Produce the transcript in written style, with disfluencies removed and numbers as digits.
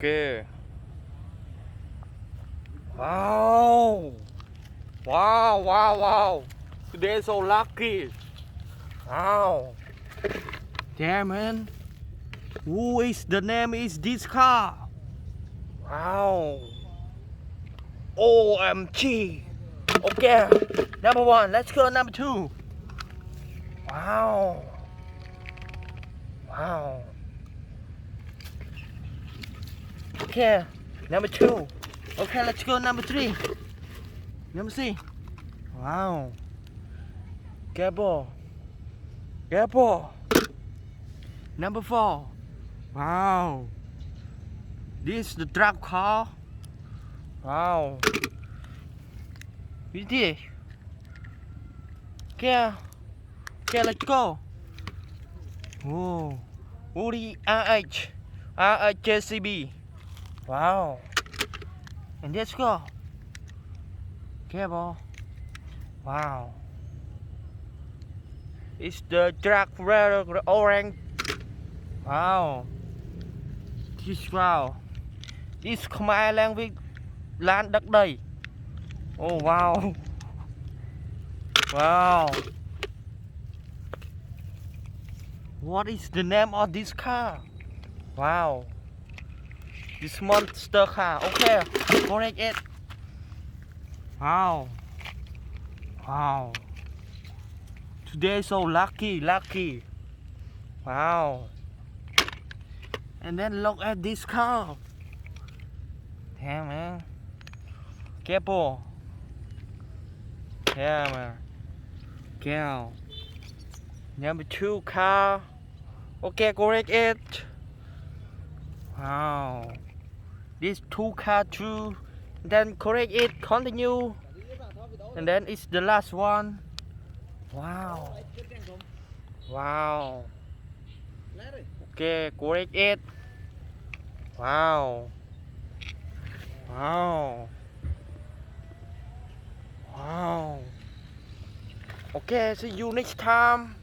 Okay. Wow. Wow, wow, wow. Today so lucky. Wow. Damn, man. Who is the name is this car? Wow. OMG. Okay. Number one. Let's go number two. Wow. Wow. Okay. Number two. Okay, let's go number three. Number three. Wow. Cable. Cable. Number four. Wow. This is the truck car. Wow. What is this? Okay. Okay, let's go. Oh. Woody RH. RHJCB. Wow. And let's go. Cable. Wow. It's the truck red orange. Wow. This wow. This Khmer language land đất đầy. Oh wow. Wow. What is the name of this car? Wow. This monster car. Okay. Correct it. Wow. Wow. Today so lucky. Wow. And then look at this car. Damn, man. Careful. Yeah, man. Careful. Number two car. Okay, correct it. Wow. This two car too. Then correct it. Continue. And then it's the last one. Wow. Wow. Okay, correct it. Wow. Wow. Wow. Okay, see you next time.